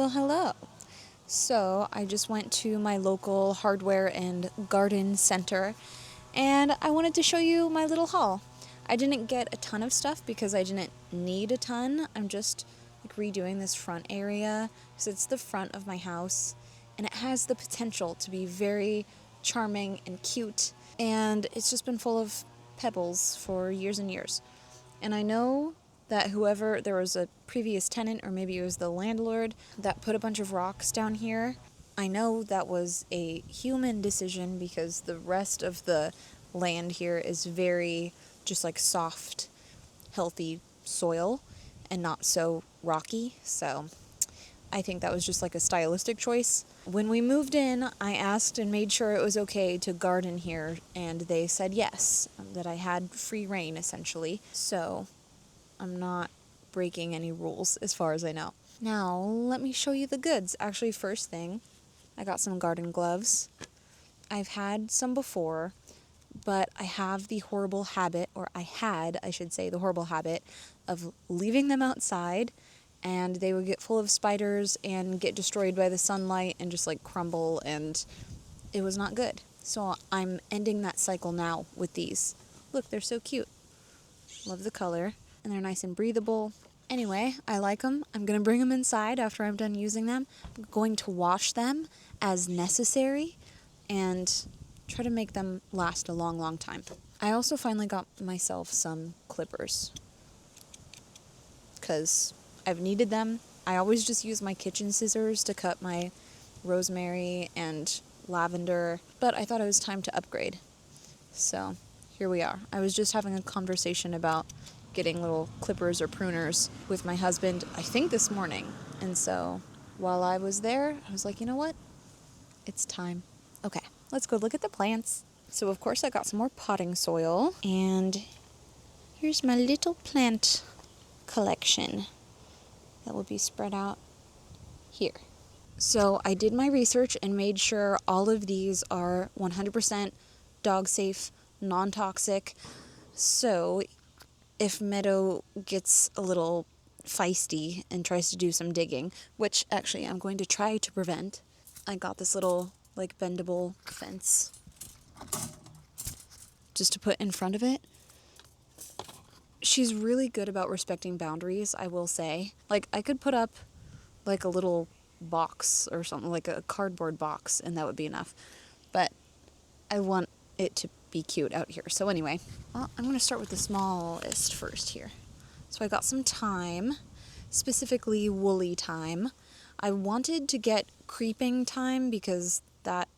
Well, hello. So, I just went to my local hardware and garden center and I wanted to show you my little haul. I didn't get a ton of stuff because I didn't need a ton. I'm just redoing this front area because it's the front of my house and it has the potential to be very charming and cute, and it's just been full of pebbles for years and years. And I know that there was a previous tenant, or maybe it was the landlord, that put a bunch of rocks down here. I know that was a human decision because the rest of the land here is very just soft, healthy soil and not so rocky. So I think that was just a stylistic choice. When we moved in, I asked and made sure it was okay to garden here, and they said yes, that I had free reign essentially. So I'm not breaking any rules as far as I know. Now, let me show you the goods. Actually, first thing, I got some garden gloves. I've had some before, but I have the horrible habit, or I had, I should say, the horrible habit of leaving them outside, and they would get full of spiders and get destroyed by the sunlight and just crumble, and it was not good. So I'm ending that cycle now with these. Look, they're so cute. Love the color, and they're nice and breathable. Anyway, I like them. I'm going to bring them inside after I'm done using them. I'm going to wash them as necessary and try to make them last a long, long time. I also finally got myself some clippers because I've needed them. I always just use my kitchen scissors to cut my rosemary and lavender, but I thought it was time to upgrade. So here we are. I was just having a conversation about getting little clippers or pruners with my husband, I think this morning. And so while I was there, I was like, you know what? It's time. Okay, let's go look at the plants. So of course I got some more potting soil, and here's my little plant collection that will be spread out here. So I did my research and made sure all of these are 100% dog safe, non-toxic. So if Meadow gets a little feisty and tries to do some digging, which actually I'm going to try to prevent, I got this little bendable fence just to put in front of it. She's really good about respecting boundaries, I will say. I could put up a little box or something, like a cardboard box, and that would be enough. But I want it to be cute out here. So anyway, well, I'm going to start with the smallest first here. So I got some thyme, specifically woolly thyme. I wanted to get creeping thyme because that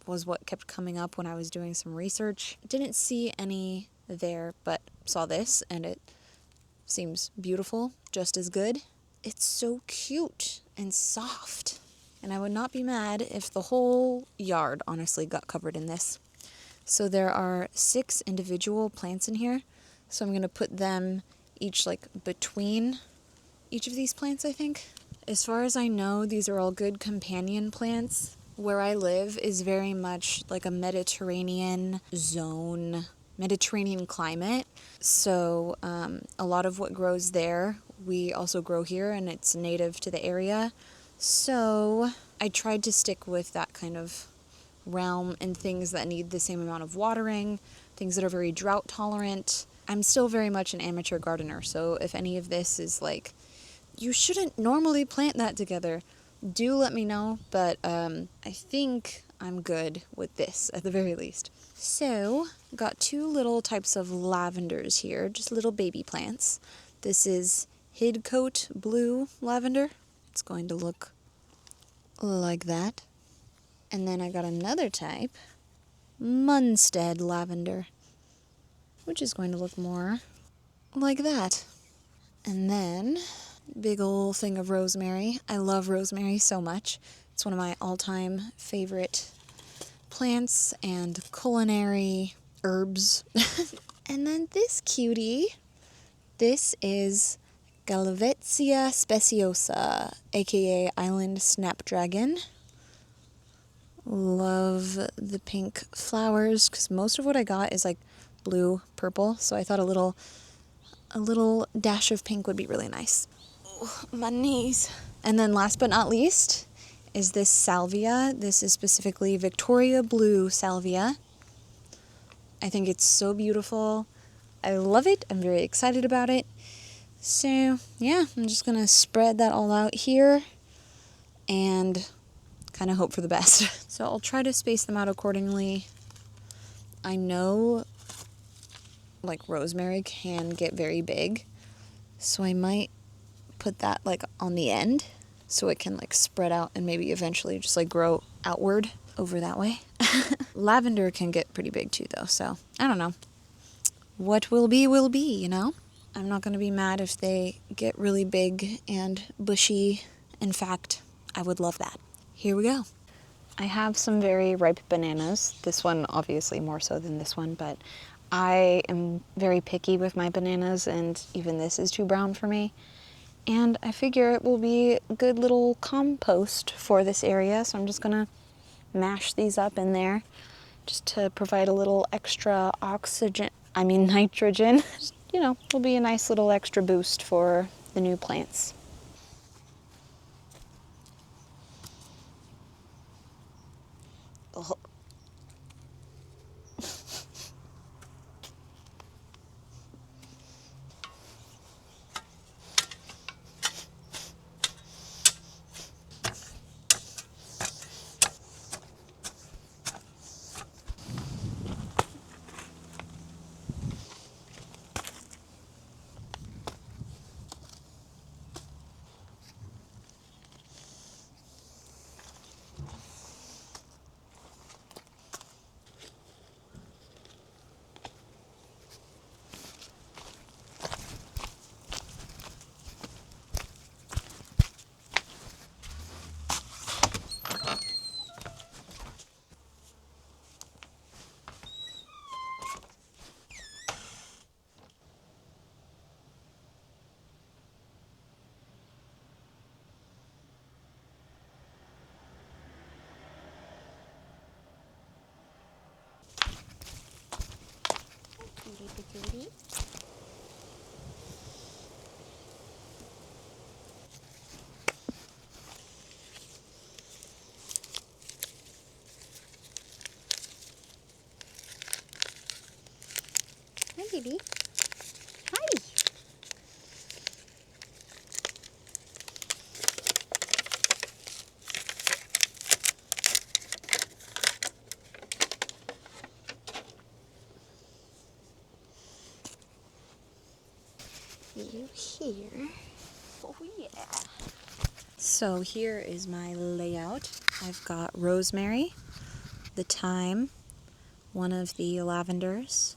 was what kept coming up when I was doing some research. Didn't see any there, but saw this, and it seems beautiful, just as good. It's so cute and soft, and I would not be mad if the whole yard honestly got covered in this. So there are 6 individual plants in here, so I'm going to put them each between each of these plants, I think. As far as I know, these are all good companion plants. Where I live is very much like a Mediterranean zone, Mediterranean climate. So a lot of what grows there, we also grow here, and it's native to the area. So I tried to stick with that kind of realm and things that need the same amount of watering, things that are very drought tolerant. I'm still very much an amateur gardener, so if any of this is you shouldn't normally plant that together, do let me know, but I think I'm good with this at the very least. So, got 2 little types of lavenders here, just little baby plants. This is Hidcote Blue Lavender. It's going to look like that. And then I got another type, Munstead Lavender, which is going to look more like that. And then big ol' thing of rosemary. I love rosemary so much. It's one of my all-time favorite plants and culinary herbs. And then this cutie, this is Galvetsia speciosa, aka Island Snapdragon. Love the pink flowers because most of what I got is blue, purple, so I thought a little dash of pink would be really nice. Oh, my knees. And then last but not least is this salvia. This is specifically Victoria Blue salvia. I think it's so beautiful. I love it. I'm very excited about it. So, yeah, I'm just going to spread that all out here and kind of hope for the best. So I'll try to space them out accordingly. I know, like, rosemary can get very big, so I might put that, like, on the end so it can, like, spread out and maybe eventually just, like, grow outward over that way. Lavender can get pretty big too, though, so I don't know. What will be, you know? I'm not going to be mad if they get really big and bushy. In fact, I would love that. Here we go. I have some very ripe bananas. This one obviously more so than this one, but I am very picky with my bananas, and even this is too brown for me. And I figure it will be a good little compost for this area, so I'm just going to mash these up in there just to provide a little extra nitrogen. You know, will be a nice little extra boost for the new plants. Oh. Hi, baby. Hi. You here? Oh, yeah. So here is my layout. I've got rosemary, the thyme, one of the lavenders,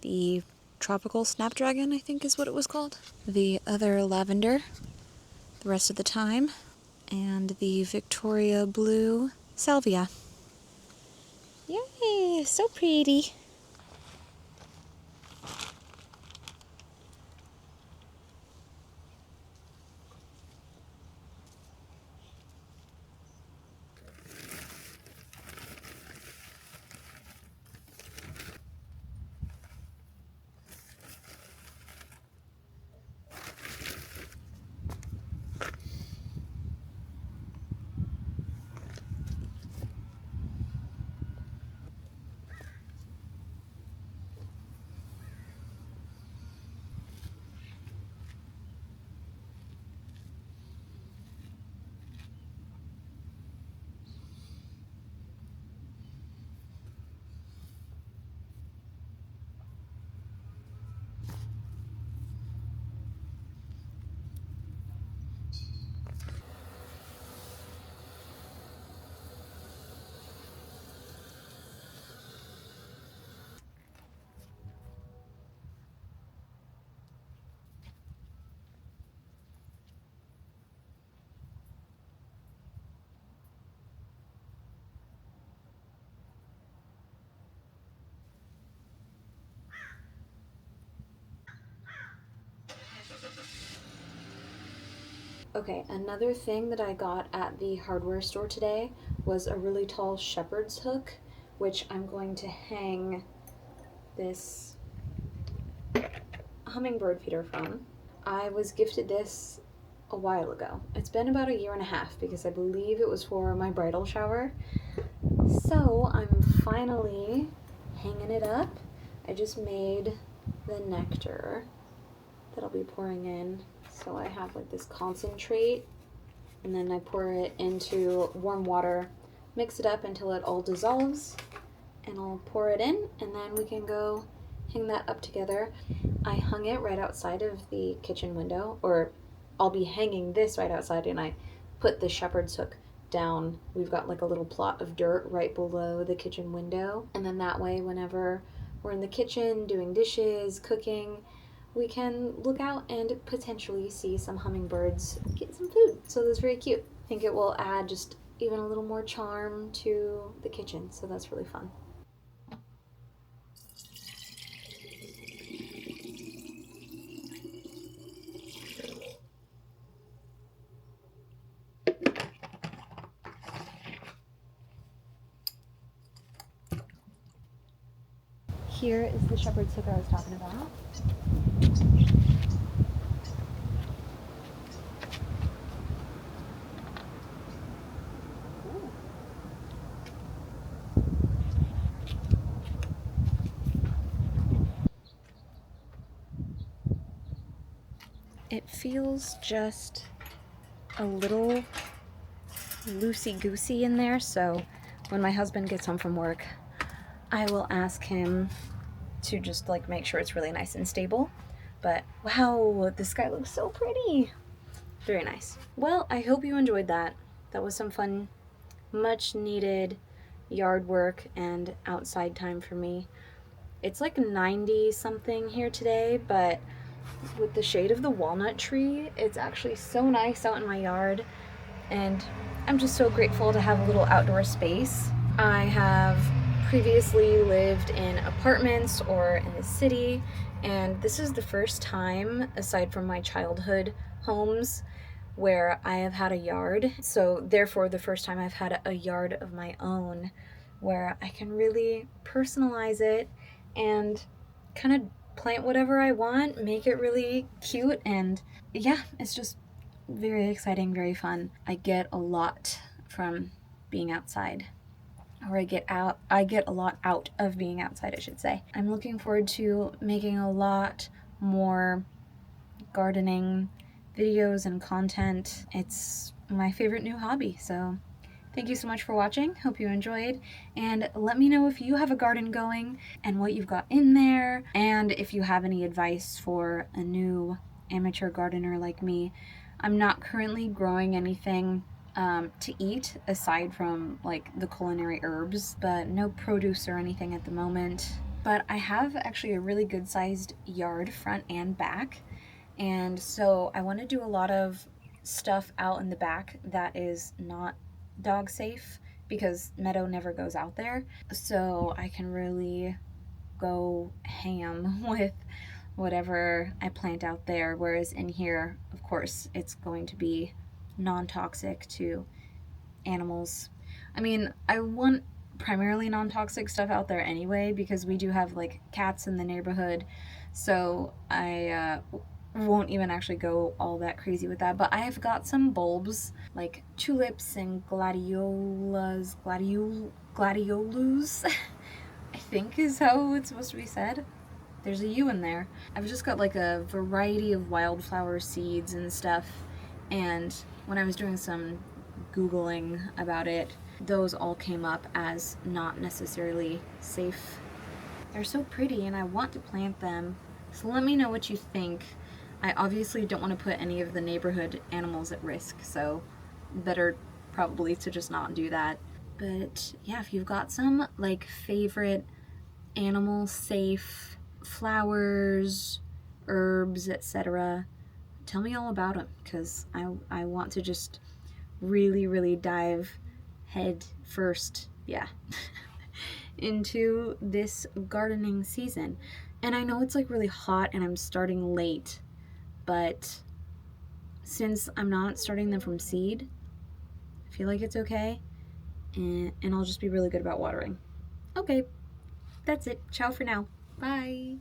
the tropical snapdragon, I think is what it was called, the other lavender, the rest of the thyme, and the Victoria Blue salvia. Yay, so pretty. Okay, another thing that I got at the hardware store today was a really tall shepherd's hook, which I'm going to hang this hummingbird feeder from. I was gifted this a while ago. It's been about 1.5 years because I believe it was for my bridal shower. So I'm finally hanging it up. I just made the nectar that I'll be pouring in. So I have like this concentrate, and then I pour it into warm water, mix it up until it all dissolves, and I'll pour it in, and then we can go hang that up together. I hung it right outside of the kitchen window, or I'll be hanging this right outside, and I put the shepherd's hook down. We've got like a little plot of dirt right below the kitchen window, and then that way whenever we're in the kitchen doing dishes, cooking, we can look out and potentially see some hummingbirds get some food. So that's very cute. I think it will add just even a little more charm to the kitchen, so that's really fun. Here is the shepherd's hook I was talking about. It feels just a little loosey-goosey in there, so when my husband gets home from work, I will ask him to just like make sure it's really nice and stable. But wow, the sky looks so pretty. Very nice. Well, I hope you enjoyed that. That was some fun, much needed yard work and outside time for me. It's like 90 something here today, but with the shade of the walnut tree, it's actually so nice out in my yard, and I'm just so grateful to have a little outdoor space. I have previously lived in apartments or in the city, and this is the first time, aside from my childhood homes, where I have had a yard. So therefore the first time I've had a yard of my own where I can really personalize it and kind of plant whatever I want, make it really cute, and yeah, it's just very exciting, very fun. I get a lot from being outside. Or I get a lot out of being outside, I should say. I'm looking forward to making a lot more gardening videos and content. It's my favorite new hobby, so thank you so much for watching. Hope you enjoyed, and let me know if you have a garden going and what you've got in there, and if you have any advice for a new amateur gardener like me. I'm not currently growing anything to eat aside from like the culinary herbs, but no produce or anything at the moment. But I have actually a really good sized yard, front and back, and so I want to do a lot of stuff out in the back that is not dog safe, because Meadow never goes out there, so I can really go ham with whatever I plant out there, whereas in here, of course, it's going to be non-toxic to animals. I mean, I want primarily non-toxic stuff out there anyway, because we do have like cats in the neighborhood, so I won't even actually go all that crazy with that. But I have got some bulbs like tulips and gladiolus, gladiolus I think is how it's supposed to be said. There's a U in there. I've just got like a variety of wildflower seeds and stuff, and when I was doing some Googling about it, those all came up as not necessarily safe. They're so pretty and I want to plant them, so let me know what you think. I obviously don't want to put any of the neighborhood animals at risk, so better probably to just not do that. But yeah, if you've got some like favorite animal safe flowers, herbs, etc., tell me all about them, because I want to just really dive head first, yeah, into this gardening season. And I know it's like really hot and I'm starting late, but since I'm not starting them from seed, I feel like it's okay, and I'll just be really good about watering. Okay, that's it. Ciao for now. Bye.